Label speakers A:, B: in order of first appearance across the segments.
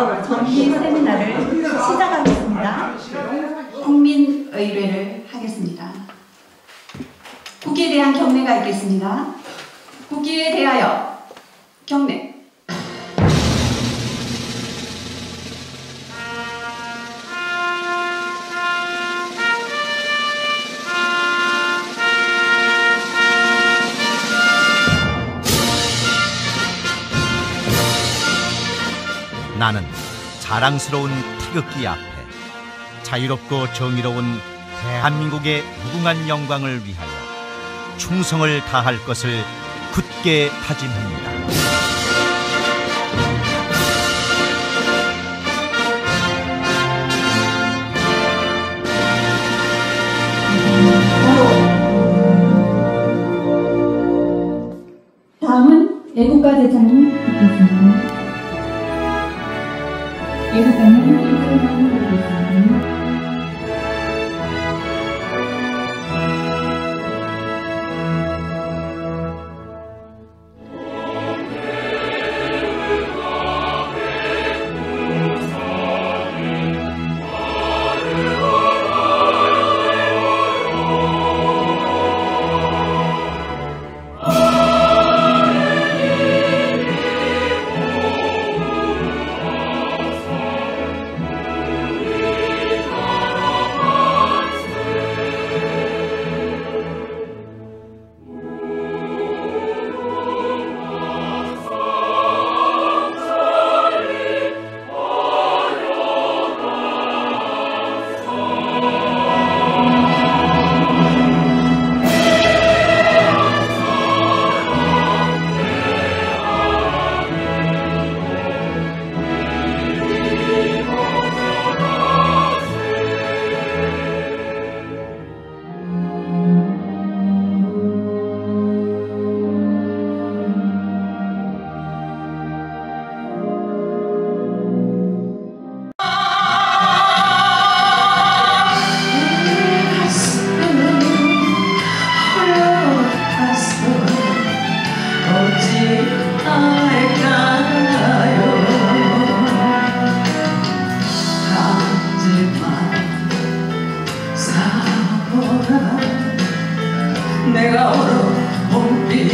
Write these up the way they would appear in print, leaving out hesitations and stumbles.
A: 이어서 정기 세미나를 시작하겠습니다. 국민의례를 하겠습니다. 국기에 대한 경례가 있겠습니다. 국기에 대하여 경례.
B: 나는 자랑스러운 태극기 앞에 자유롭고 정의로운 대한민국의 무궁한 영광을 위하여 충성을 다할 것을 굳게 다짐합니다.
C: 다음은 애국가대장을 받겠습니다. 예술가는 이승만을 받겠습니다.
D: 내가 오늘 봄비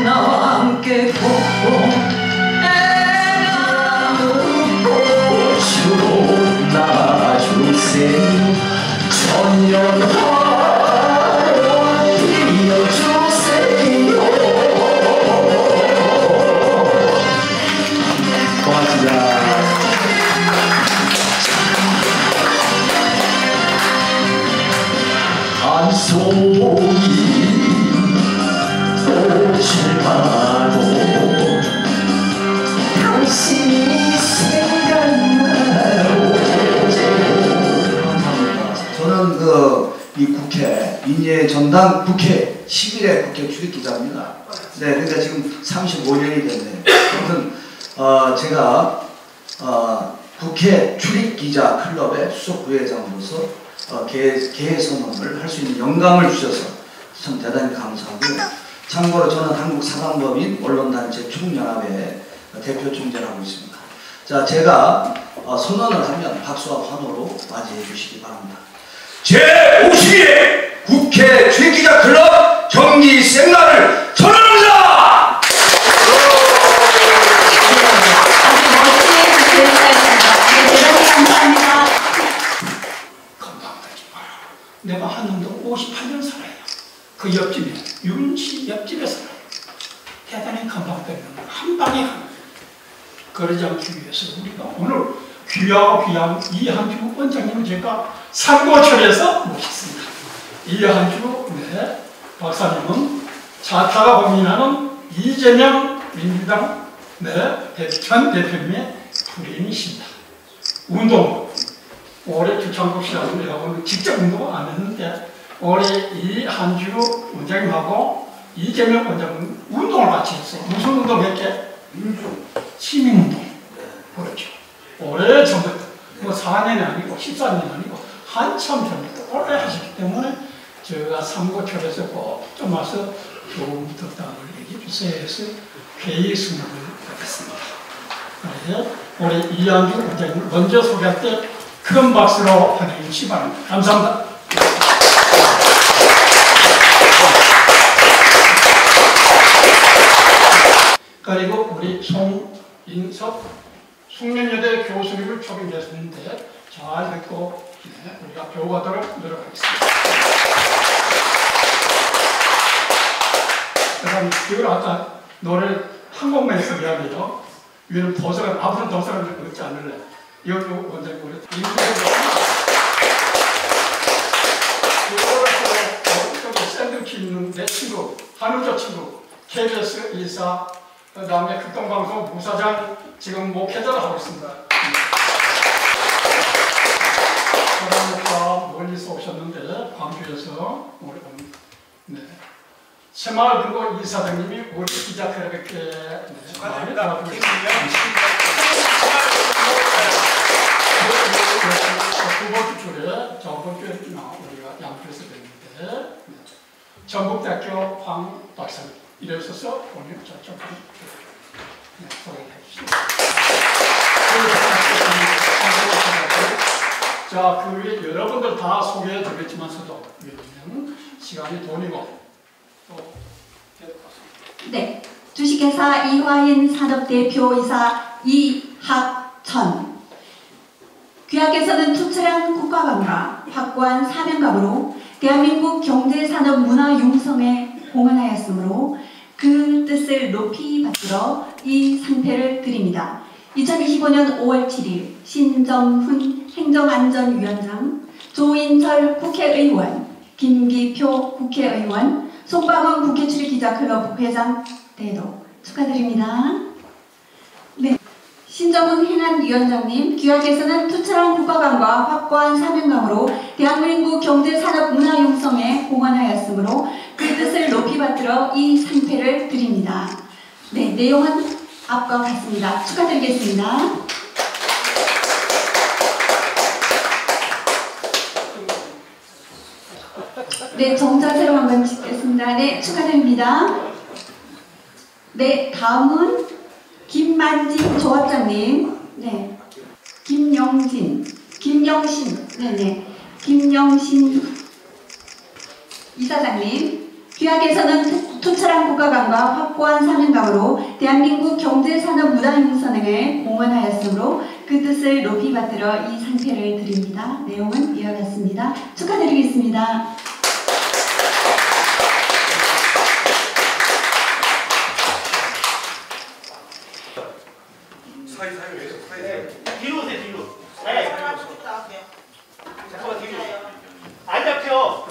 D: 나와 함께 걷고 꽃으로 나와주세요. 천년화 이어주세요. 고맙습니다. 한 송이 꽃을 봐도 당신이 생각나요.
E: 감사합니다. 저는 이 국회 인예 전당 국회 11회 국회 출입기자입니다. 네, 그러니까 지금 35년이 됐네요. 아무튼 제가 국회 출입기자 클럽의 수석 부회장으로서 개회 선언을 할 수 있는 영감을 주셔서 참 대단히 감사하고요. 참고로 저는 한국사단법인 언론단체 총연합의 대표 총재를 하고 있습니다. 자, 제가 선언을 하면 박수와 환호로 맞이해 주시기 바랍니다. 제52회 국회 출입기자 클럽 정기 세미나를 선언합니다!
D: 건강하지 마라. 내가 한남도 58년 살아요. 그 옆집에 윤씨 옆집에 살아요. 대단히 건강하다는 한 방에 가는 거예요. 그러지 않기 위해서 우리가 오늘 귀한 이한주 원장님을 제가 상고철에서 모셨습니다. 이한주 박사님은 자타가 고민하는 이재명 민주당 전 대표님의 부인이십니다. 운동 올해 주창국 씨하고 직접 운동을 안 했는데 올해 이한주 원장님하고 이재명 원장님 운동을 같이 했어요. 무슨 운동 했게? 시민운동. 그렇죠. 오래 전부터 뭐 4년이 아니고 14년이 아니고 한참 전부터 오래 하셨기 때문에 제가 삼고초에서 꼭 좀 와서 좋은 덕담을 얘기해 주세요 해서 회의 승인을 받았습니다. 그래서 우리 이한주 원장님 먼저 소개할 때 큰 박수로 환영해 주시기 바랍니다. 감사합니다. 그리고 우리 송인섭 숙련여대 교수님을 초빙했었는데 잘 듣고 우리가 배워가도록 노력하겠습니다. 그다음 이걸 아까 노래 한 곡만 해서 미안해요. 위는 도서관 앞으로 도서관을 넣지 않을래. 이것도 원장님 우리 이거를 샌드위치 있는 내 친구 한우조 친구 KBS 이사 그 다음에 극동방송 부사장 지금 목회자를 하고 있습니다. 그 다음에 멀리서 오셨는데 광주에서 우리 새마을 그리고 이사장님이 우리 기자 클럽에 많이 나와주고 있습니다. 두 번째 줄에 저번 주에 우리가 양주에서 뵀는데 전북대학교 황 박사님 이래서서 오늘 저쪽 소개해 주십니다. 자, 그 위에 여러분들 다 소개해 드렸지만서도 시간이 돈이고
A: 네, 주식회사 이화인 산업대표이사 이학천. 귀하께서는 투철한 국가관과 확고한 사명감으로 대한민국 경제산업 문화 융성에 공헌하였으므로 그 뜻을 높이 받들어 이 상패를 드립니다. 2025년 5월 7일 신정훈 행정안전위원장, 조인철 국회의원, 김기표 국회의원, 송방훈 국회출입기자클럽 회장 대도 축하드립니다. 네, 신정훈 행안위원장님, 귀하께서는 투철한 국가관과 확고한 사명감으로 대한민국 경제산업 문화 융성에 공헌하였으므로 그 뜻을 높이 받들어 이 상패를 드립니다. 네, 내용은 앞과 같습니다. 축하드리겠습니다. 네, 정자세로 한번 찍겠습니다. 네, 축하드립니다. 네, 다음은 김만진 조합장님, 네, 김영신, 네네, 김영신 이사장님, 귀하께서는 투철한 국가관과 확고한 사명감으로 대한민국 경제산업 문화융성에 공헌하였으므로 그 뜻을 높이 받들어 이 상패를 드립니다. 내용은 이와 같습니다. 축하드리겠습니다.
F: 뒤로 오세요, 뒤로. 네. 잠깐만, 뒤로. 안 잡혀.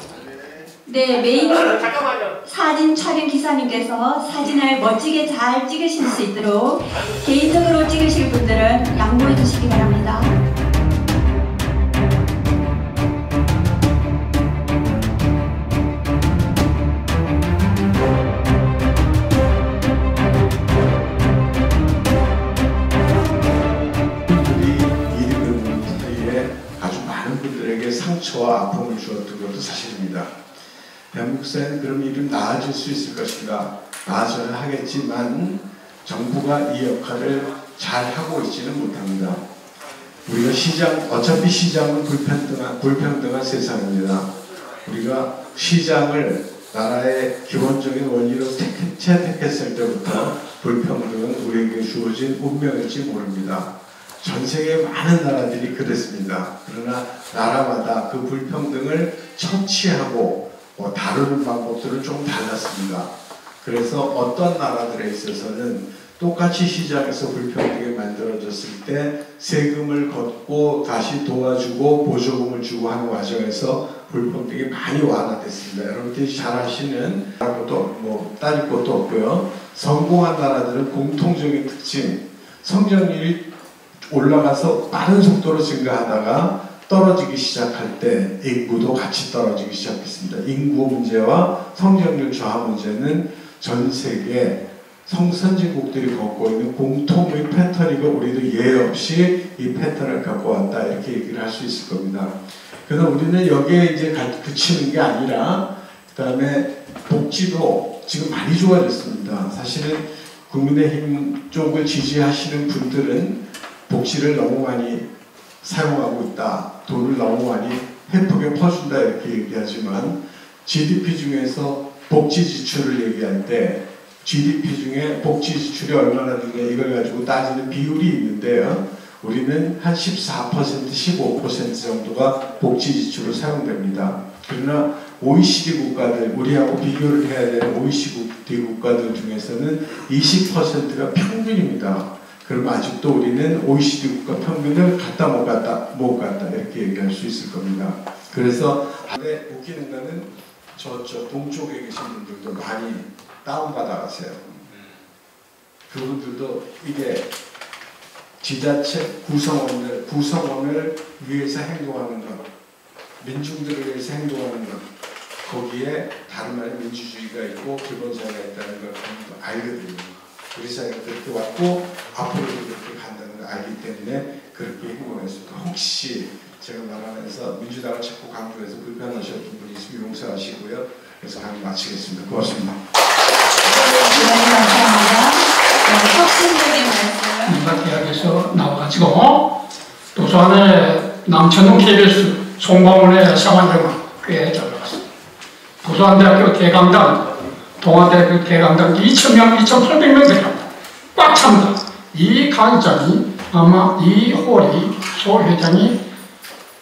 A: 네, 메인
F: 잠깐만요.
A: 사진 촬영 기사님께서 사진을 멋지게 잘 찍으실 수 있도록 개인적으로 찍으실 분들은 양보해 주시기 바랍니다.
G: 상처와 아픔을 주었던 것도 사실입니다. 대한민국 사회는 그럼 일은 나아질 수 있을 것인가? 나아져야 하겠지만 정부가 이 역할을 잘 하고 있지는 못합니다. 우리가 어차피 시장은 불평등한 세상입니다. 우리가 시장을 나라의 기본적인 원리로 채택했을 때부터 불평등은 우리에게 주어진 운명일지 모릅니다. 전 세계 많은 나라들이 그랬습니다. 그러나 나라마다 그 불평등을 처치하고 다루는 방법들은 좀 달랐습니다. 그래서 어떤 나라들에 있어서는 똑같이 시장에서 불평등이 만들어졌을 때 세금을 걷고 다시 도와주고 보조금을 주고 하는 과정에서 불평등이 많이 완화됐습니다. 여러분들이 잘 아시는 따질 것도 없고요. 성공한 나라들은 공통적인 특징, 성장률이 올라가서 빠른 속도로 증가하다가 떨어지기 시작할 때 인구도 같이 떨어지기 시작했습니다. 인구 문제와 성장률 저하 문제는 전 세계 선진국들이 걷고 있는 공통의 패턴이고 우리도 예 없이 이 패턴을 갖고 왔다 이렇게 얘기를 할 수 있을 겁니다. 그래서 우리는 여기에 이제 그치는 게 아니라 그 다음에 복지도 지금 많이 좋아졌습니다. 사실은 국민의힘 쪽을 지지하시는 분들은 복지를 너무 많이 사용하고 있다. 돈을 너무 많이 해프게 퍼준다 이렇게 얘기하지만 GDP 중에서 복지 지출을 얘기할 때 GDP 중에 복지 지출이 얼마나 되냐 이걸 가지고 따지는 비율이 있는데요. 우리는 한 14%, 15% 정도가 복지 지출로 사용됩니다. 그러나 OECD 국가들, 우리하고 비교를 해야 되는 OECD 국가들 중에서는 20%가 평균입니다. 그럼 아직도 우리는 OECD 국가 평균을 갔다 못 갔다 이렇게 얘기할 수 있을 겁니다. 그래서 안에 웃기는 거는 저쪽 동쪽에 계신 분들도 많이 다운받아 가세요. 그분들도 이게 지자체 구성원을 위해서 행동하는 것, 민중들을 위해서 행동하는 것, 거기에 다른 말에 민주주의가 있고 기본사회가 있다는 걸 알거든요. 우리 사회가 그렇게 왔고 앞으로도 그렇게 간다는 걸 알기 때문에 그렇게 행동했습니다. 혹시 제가 말하면서 민주당을 자꾸 강조해서 불편하셨던 분이 있으면 용서하시고요. 그래서 강의 마치겠습니다. 고맙습니다.
A: 감사합니다. 혁신적인 말씀.
D: 문학대학에서 나와가지고 도서관에 남천동 KBS 송방원의 생활영화에 들어갔습니다. 도서관대학교 대강당, 동아대학교 대강당 2,000명, 2,800명 들어갑니다. 꽉 찹니다. 이 강의장이 아마 이 홀이 소 회장이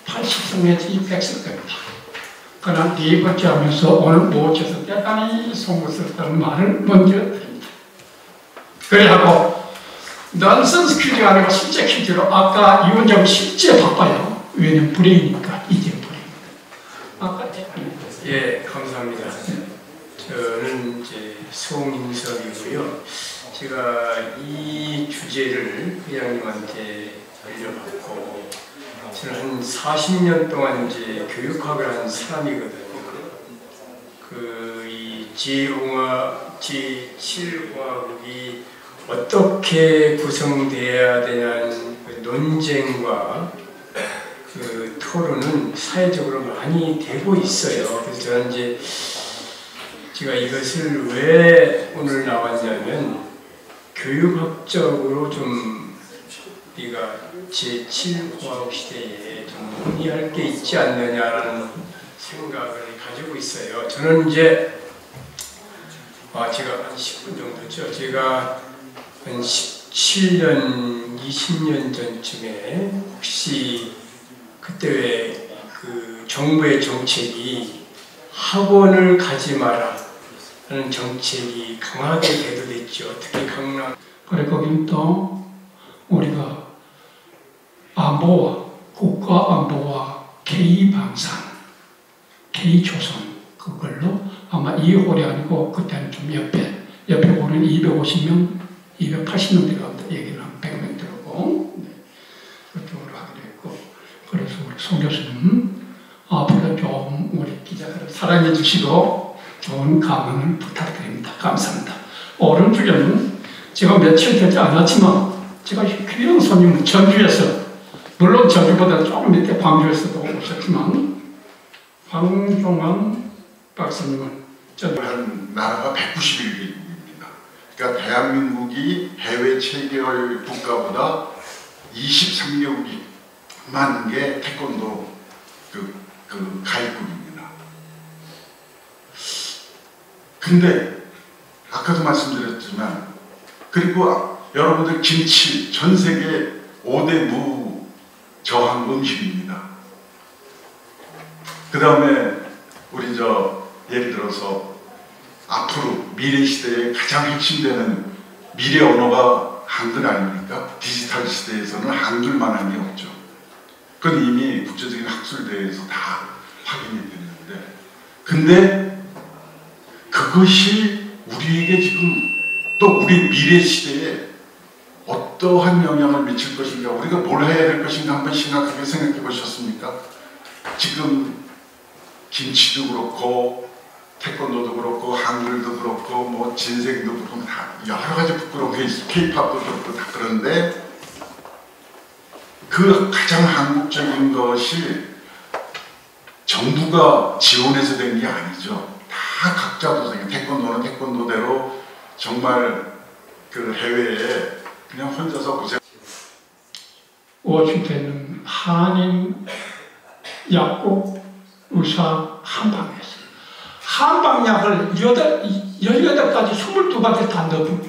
D: 80석 내지 100석 됩니다. 그러나 네 번째 하면서 오늘 모처에서 대단히 송구 썼다는 말을 먼저 드립니다. 그래하고 넌센스 퀴즈가 아니고 실제 퀴즈로 아까 이 원장은 실제 바빠요. 왜냐면 불행이니까 이제 불행입니다. 아까
H: 예, 감사합니다. 저는 이제 송인석이고요. 제가 이 주제를 회장님한테 알려받고 저는 한 40년 동안 이제 교육학을 한 사람이거든요. 이 제7과학이 어떻게 구성돼야 되냐는 그 논쟁과 그 토론은 사회적으로 많이 되고 있어요. 그래서 저는 이제 제가 이것을 왜 오늘 나왔냐면 교육학적으로 좀 우리가 제7과학 시대에 좀 논의할 게 있지 않느냐라는 생각을 가지고 있어요. 저는 이제 제가 한 10분 정도죠. 제가 한 17년, 20년 전쯤에 혹시 그때 왜 그 정부의 정책이 학원을 가지 마라 하는 정책이 강하게 대두됐죠. 특히 강남.
D: 그래 거기는 또 우리가 안보와 국가 안보와 K방산, K조선 그걸로 아마 이 홀이 아니고 그때는 좀 옆에 홀은 250명, 280명 들어갑니다. 여기는 한 100명 들어오고 그쪽으로 하기로 했고 그래서 우리 송 교수님 앞으로 좀 우리 기자들을 사랑해 주시고 좋은 강연을 부탁드립니다. 감사합니다. 오른쪽에는 제가 며칠 되지 않았지만 제가 귀한 손님은 전주에서 물론 전주보다 조금 밑에 광주에서도 오셨지만 황종환 박사님은
I: 한 나라가 191개국입니다. 그러니까 대한민국이 해외 7개월 국가보다 23개국이 많은 게 태권도 그 가입국입니다. 근데 아까도 말씀드렸지만 그리고 여러분들 김치 전 세계 5대 무저항 음식입니다. 그 다음에 우리 예를 들어서 앞으로 미래 시대에 가장 핵심되는 미래 언어가 한글 아닙니까? 디지털 시대에서는 한글만한 게 없죠. 그건 이미 국제적인 학술대회에서 다 확인이 되는데 근데 그것이 우리에게 지금 또 우리 미래 시대에 어떠한 영향을 미칠 것인가 우리가 뭘 해야 될 것인가 한번 심각하게 생각해 보셨습니까? 지금 김치도 그렇고 태권도도 그렇고 한글도 그렇고 뭐 진생도 그렇고 다 여러 가지 부끄러운 게 있어. K-팝도 그렇고 다 그런데 그 가장 한국적인 것이 정부가 지원해서 된 게 아니죠. 다 각자 도생. 태권도는 태권도대로 정말 그 해외에 그냥 혼자서 고생.
D: 워싱턴은 한인 약국 의사 한방이었어요. 한방약을 18가지 22가지 다 넣고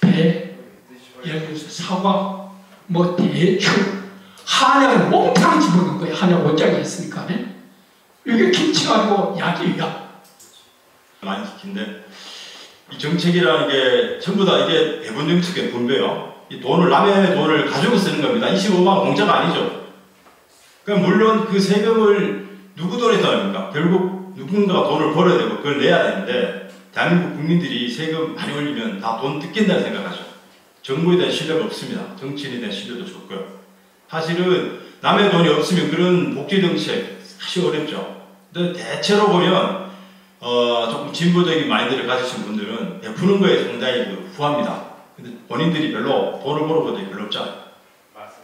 D: 배, 예를 들어서 사과, 뭐 대추, 한약을 몽땅 집어넣은 거예요. 한약 원장이 있으니까. 이게 김치가지고 약이에요.
J: 많이 지킨데 이 정책이라는 게 전부 다 이게 배분 정책의 분배요. 이 돈을 남의 돈을 가지고 쓰는 겁니다. 25만 원 공짜가 아니죠. 그러니까 물론 그 세금을 누구 돈에서 합니까? 결국 누군가가 돈을 벌어야 되고 그걸 내야 되는데 대한민국 국민들이 세금 많이 올리면 다 돈 뜯긴다고 생각하죠. 정부에 대한 신뢰가 없습니다. 정치인에 대한 신뢰도 좋고요. 사실은 남의 돈이 없으면 그런 복지 정책 사실 어렵죠. 근데 대체로 보면 조금 진보적인 마인드를 가지신 분들은 베푸는 거에 상당히 후합니다. 근데 본인들이 별로 돈을 벌어본 적이 별로 없잖아요.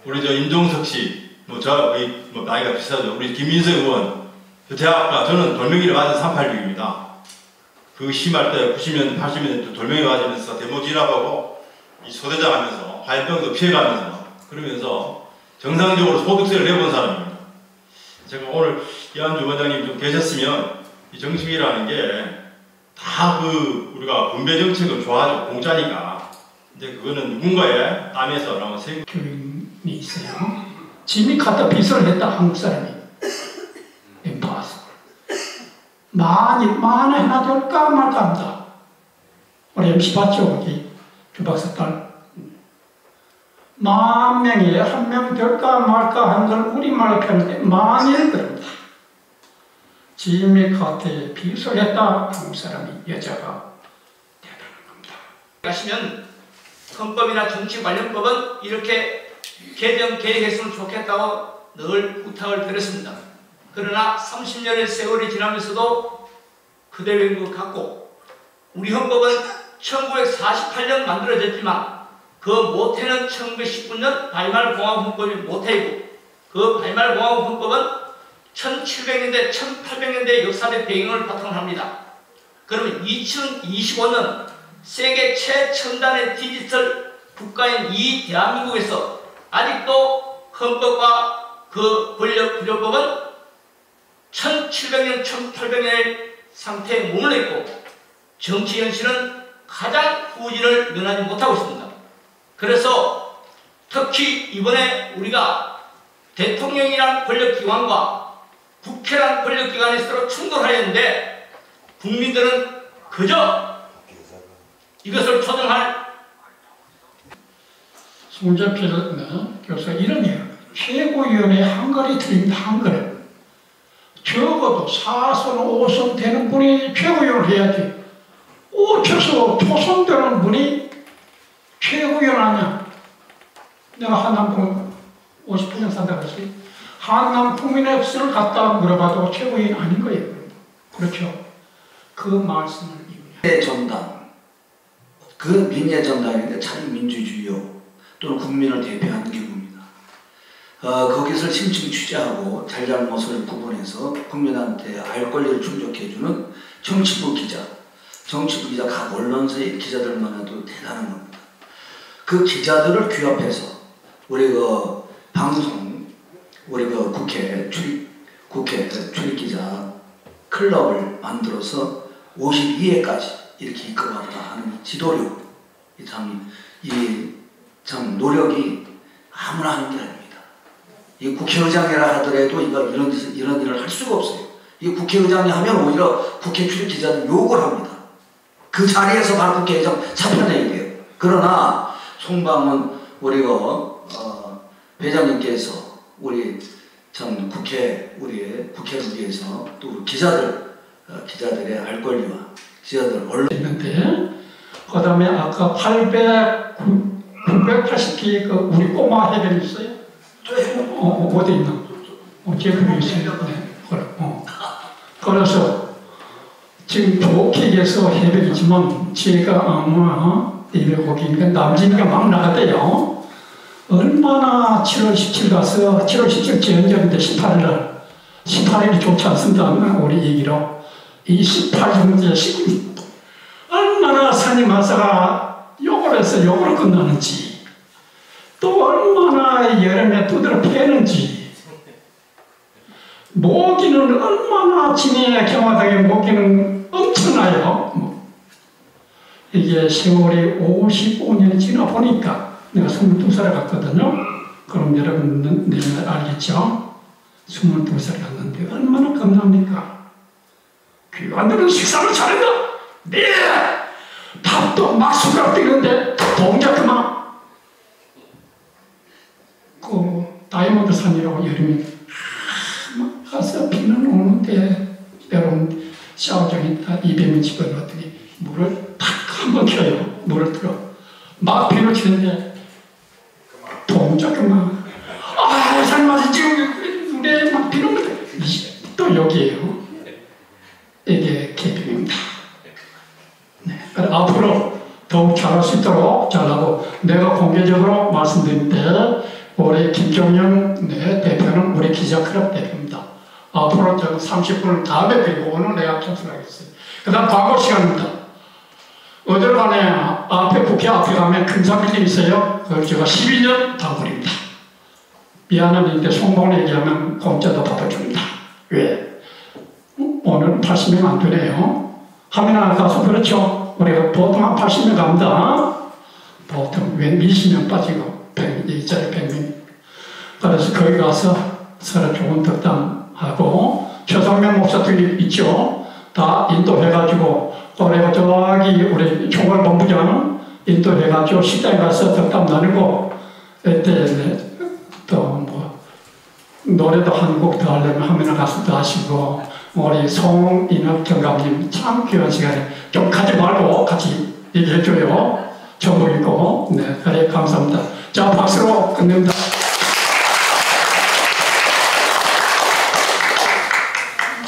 J: 우리 저 임종석 씨, 뭐 저 거의 뭐 나이가 비슷하죠. 우리 김민석 의원, 그 대학가 저는 돌멩이를 맞은 386입니다. 그 심할 때 90년, 80년 돌멩이 맞으면서 데모 진압하고 이 소대장 하면서 화염병도 피해가면서 그러면서 정상적으로 소득세를 내본 사람입니다. 제가 오늘 이한주 원장님 좀 계셨으면 이 정책이라는 게 다 우리가 분배 정책을 좋아하죠. 공짜니까. 근데 그거는 누군가의 땀에서 나온 세금.
D: 교육이 있어요. 지미 카터 빚을 냈다 한국 사람이. 봐서 많이 하나 될까 말까 합니다. 우리 MC 봤죠? 여기 주박사 딸. 10,000명에 1명 될까 말까 하는 걸 우리말로 표현하는데 만일 그럽니다. 지미 카터에 빚을 했다 한국 사람이 여자가 대단한 겁니다.
K: 하시면 헌법이나 정치 관련법은 이렇게 개정 개혁했으면 좋겠다고 늘 부탁을 드렸습니다. 그러나 30년의 세월이 지나면서도 그대로인 것 같고 우리 헌법은 1948년 만들어졌지만 그 모태는 1919년 바이마르공화국 헌법이 모태이고 그 바이마르공화국 헌법은 1700년대, 1800년대 역사적 배경을 바탕으로 합니다. 그러면 2025년 세계 최첨단의 디지털 국가인 이 대한민국에서 아직도 헌법과 그 권력구조법은 1700년, 1800년의 상태에 머물러 있고 정치 현실은 가장 후진을 면하지 못하고 있습니다. 그래서 특히 이번에 우리가 대통령이란 권력기관과 국회란 권력기관이 서로 충돌하였는데 국민들은 그저 이것을 조정할
D: 송재필 교수가 이런 얘기를 최고위원회 한글이 틀립니다. 한글. 적어도 4선, 5선 되는 분이 최고위원을 해야지. 최소 초선 되는 분이 최고위원 아니야. 내가 한남동 50년 산다고 했어요. 한남 국민의역사를 갖다 물어봐도 최고위원 아닌 거예요. 그렇죠. 그 말씀을
E: 민의 전당, 그 민의 전당인데 자유민주주의요 또는 국민을 대표하는 기구입니다. 거기서 심층 취재하고 잘잘못을 구분해서 국민한테 알 권리를 충족해주는 정치부 기자, 각 언론사의 기자들만 해도 대단한 겁니다. 그 기자들을 규합해서 우리 방송, 우리 국회 출입기자 클럽을 만들어서 52회까지 이렇게 이끌어갔다 하는 지도력, 참 노력이 아무나 하는 게 아닙니다. 이 국회의장이라 하더라도 이런 일을 할 수가 없어요. 이 국회의장이 하면 오히려 국회 출입 기자들 욕을 합니다. 그 자리에서 바로 국회의장 사표내야 돼요. 그러나 송방은 우리가 회장님께서 우리의 국회를 위해서 또 기자들의 알 권리와 기자들 언론
D: 있는데 그 다음에 아까 980기 우리 꼬마 해변 있어요? 어디 있나? 제품이 있어요. 네. 그래서 지금 도케에서 해백이지만 제가 아마 예배고기니까 남진이가 막 나갔대요. 얼마나 7월 17일 가서 7월 17일 재연절인데 18일이 좋지 않습니다. 우리 얘기로 이 18년째 얼마나 산이 마사가 욕을 해서 욕으로 끝나는지 또 얼마나 여름에 두드러 패는지 모기는 얼마나 진해 경화당에 모기는 엄청나요. 이게 세월이 55년이 지나 보니까 내가 22살에 갔거든요. 그럼 여러분은 내일 알겠죠? 22살에 갔는데 얼마나 겁납니까? 귀관들은 식사를 잘한다. 네! 밥도 막 숟가락 뛰는데 동작 그만. 그 다이아몬드 산이라고 여름에 가서 비는 오는데 여러분 샤워장에 200명 집어넣었더니 물을 탁 한번 켜요. 물을 틀어. 막 비를 치는데 동작 그만. 아, 살맛이 지금 물에 막 비는 건데 또 여기에요. 이게 개평입니다. 네. 앞으로 더욱 잘할 수 있도록 잘하고 내가 공개적으로 말씀드릴 때 올해 김경영 대표는 우리 기자클럽 대표입니다. 앞으로 저는 30분을 다음에 드리고 오늘 내가 캡슐하겠어요. 그 다음 광고 시간입니다. 어딜 가네 앞에 국회 앞에 가면 금산빌딩 있어요. 그걸 제가 12년 단골입니다. 미안한 일인데 송봉을 얘기하면 공짜도 바꿔줍니다. 왜? 오늘은 80명 안 되네요. 하민아 가서 그렇죠. 우리가 보통 한 80명 갑니다. 보통 웬 20명 빠지고 100명, 이짜리 100명. 그래서 거기 가서 서로 좋은 덕담하고 최상면 목사들이 있죠. 다 인도해가지고 올해가 저기 우리 총괄본부장 인도해가지고 식당에 가서 덕담 나누고 이때 또 뭐 노래도 한 곡 더 하려면 하민아 가수도 하시고 우리 송인혁 경감님 참 귀한 시간에 좀 가지 말고 같이 얘기해줘요. 전복이고. 네, 그래 감사합니다. 자, 박수로 끝냅니다.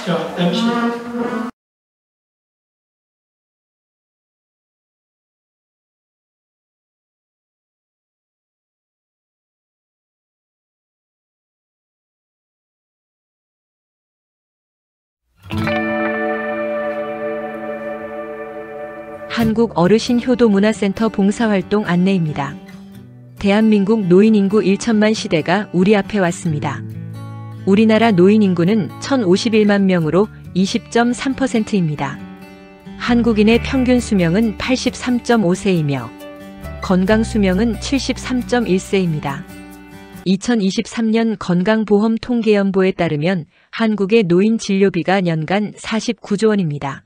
D: 자, MC.
L: 한국어르신효도문화센터 봉사활동 안내입니다. 대한민국 노인인구 1천만 시대가 우리 앞에 왔습니다. 우리나라 노인인구는 1051만 명으로 20.3%입니다. 한국인의 평균 수명은 83.5세이며 건강수명은 73.1세입니다. 2023년 건강보험통계연보에 따르면 한국의 노인 진료비가 년간 49조 원입니다.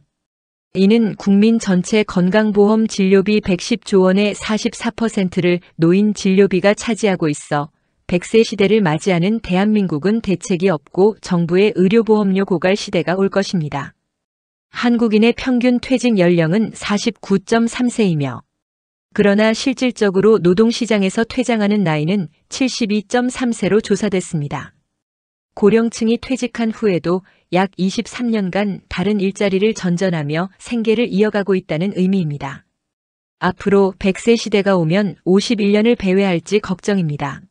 L: 이는 국민 전체 건강보험 진료비 110조 원의 44%를 노인 진료비가 차지하고 있어 100세 시대를 맞이하는 대한민국은 대책이 없고 정부의 의료보험료 고갈 시대가 올 것입니다. 한국인의 평균 퇴직 연령은 49.3세이며 그러나 실질적으로 노동시장에서 퇴장하는 나이는 72.3세로 조사됐습니다. 고령층이 퇴직한 후에도 약 23년간 다른 일자리를 전전하며 생계를 이어가고 있다는 의미입니다. 앞으로 100세 시대가 오면 51년을 배회할지 걱정입니다.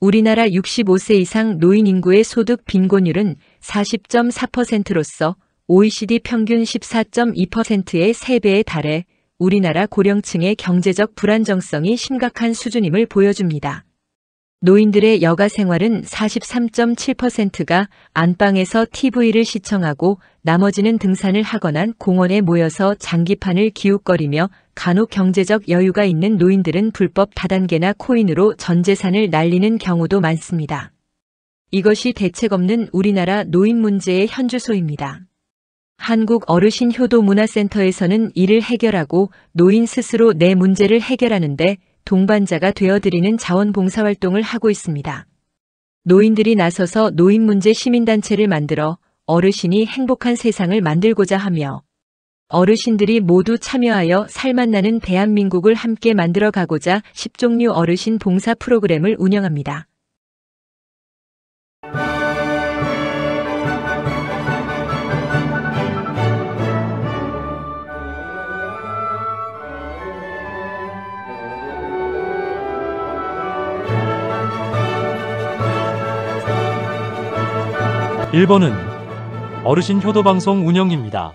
L: 우리나라 65세 이상 노인 인구의 소득 빈곤율은 40.4%로서 OECD 평균 14.2%의 3배에 달해 우리나라 고령층의 경제적 불안정성이 심각한 수준임을 보여줍니다. 노인들의 여가 생활은 43.7%가 안방에서 TV를 시청하고 나머지는 등산을 하거나 공원에 모여서 장기판을 기웃거리며 간혹 경제적 여유가 있는 노인들은 불법 다단계나 코인으로 전 재산을 날리는 경우도 많습니다. 이것이 대책 없는 우리나라 노인 문제의 현주소입니다. 한국어르신효도문화센터에서는 이를 해결하고 노인 스스로 내 문제를 해결하는데 동반자가 되어드리는 자원봉사활동을 하고 있습니다. 노인들이 나서서 노인문제 시민단체를 만들어 어르신이 행복한 세상을 만들고자 하며 어르신들이 모두 참여하여 살맛나는 대한민국을 함께 만들어가고자 10종류 어르신 봉사 프로그램을 운영합니다.
M: 1번은 어르신 효도방송 운영입니다.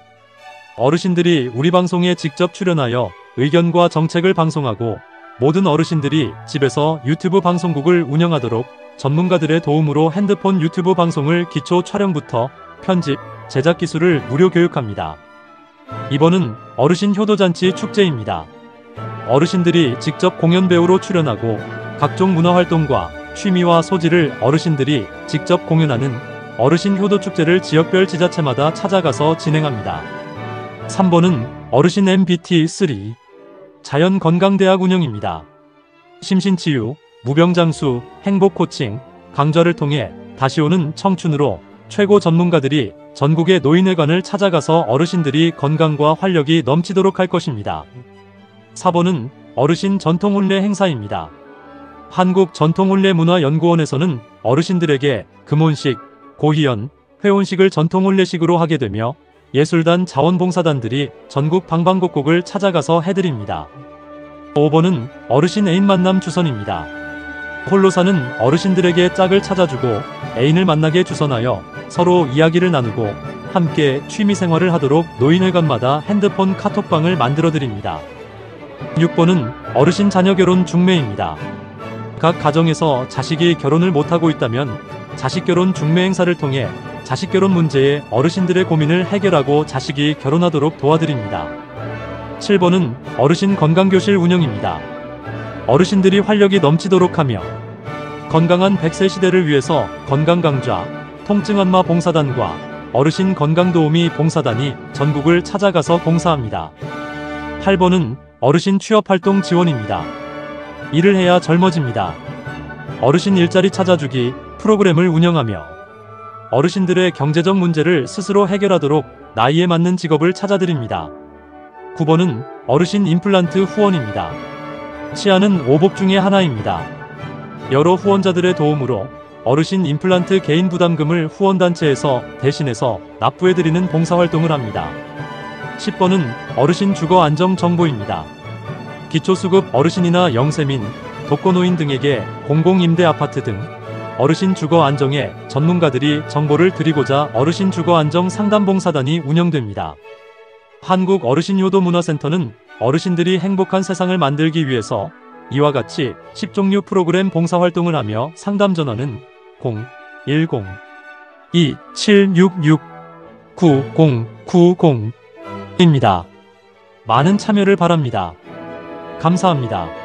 M: 어르신들이 우리 방송에 직접 출연하여 의견과 정책을 방송하고 모든 어르신들이 집에서 유튜브 방송국을 운영하도록 전문가들의 도움으로 핸드폰 유튜브 방송을 기초 촬영부터 편집, 제작 기술을 무료 교육합니다. 2번은 어르신 효도잔치 축제입니다. 어르신들이 직접 공연 배우로 출연하고 각종 문화활동과 취미와 소질을 어르신들이 직접 공연하는 어르신 효도축제를 지역별 지자체마다 찾아가서 진행합니다. 3번은 어르신 MBT3 자연건강대학 운영입니다. 심신치유, 무병장수, 행복코칭, 강좌를 통해 다시 오는 청춘으로 최고 전문가들이 전국의 노인회관을 찾아가서 어르신들이 건강과 활력이 넘치도록 할 것입니다. 4번은 어르신 전통혼례 행사입니다. 한국전통혼례문화연구원에서는 어르신들에게 금혼식, 고희연, 회혼식을 전통혼례식으로 하게 되며 예술단 자원봉사단들이 전국 방방곡곡을 찾아가서 해드립니다. 5번은 어르신 애인 만남 주선입니다. 홀로 사는 어르신들에게 짝을 찾아주고 애인을 만나게 주선하여 서로 이야기를 나누고 함께 취미생활을 하도록 노인회관마다 핸드폰 카톡방을 만들어드립니다. 6번은 어르신 자녀 결혼 중매입니다. 각 가정에서 자식이 결혼을 못하고 있다면 자식 결혼 중매 행사를 통해 자식 결혼 문제에 어르신들의 고민을 해결하고 자식이 결혼하도록 도와드립니다. 7번은 어르신 건강교실 운영입니다. 어르신들이 활력이 넘치도록 하며 건강한 100세 시대를 위해서 건강강좌, 통증안마 봉사단과 어르신 건강도우미 봉사단이 전국을 찾아가서 봉사합니다. 8번은 어르신 취업활동 지원입니다. 일을 해야 젊어집니다. 어르신 일자리 찾아주기 프로그램을 운영하며 어르신들의 경제적 문제를 스스로 해결하도록 나이에 맞는 직업을 찾아드립니다. 9번은 어르신 임플란트 후원입니다. 치아는 오복 중의 하나입니다. 여러 후원자들의 도움으로 어르신 임플란트 개인 부담금을 후원단체에서 대신해서 납부해드리는 봉사활동을 합니다. 10번은 어르신 주거 안정 정보입니다. 기초수급 어르신이나 영세민, 독거노인 등에게 공공임대 아파트 등 어르신 주거 안정에 전문가들이 정보를 드리고자 어르신 주거 안정 상담봉사단이 운영됩니다. 한국 어르신 효도 문화센터는 어르신들이 행복한 세상을 만들기 위해서 이와 같이 10종류 프로그램 봉사활동을 하며 상담 전화는 010-2766-9090입니다. 많은 참여를 바랍니다. 감사합니다.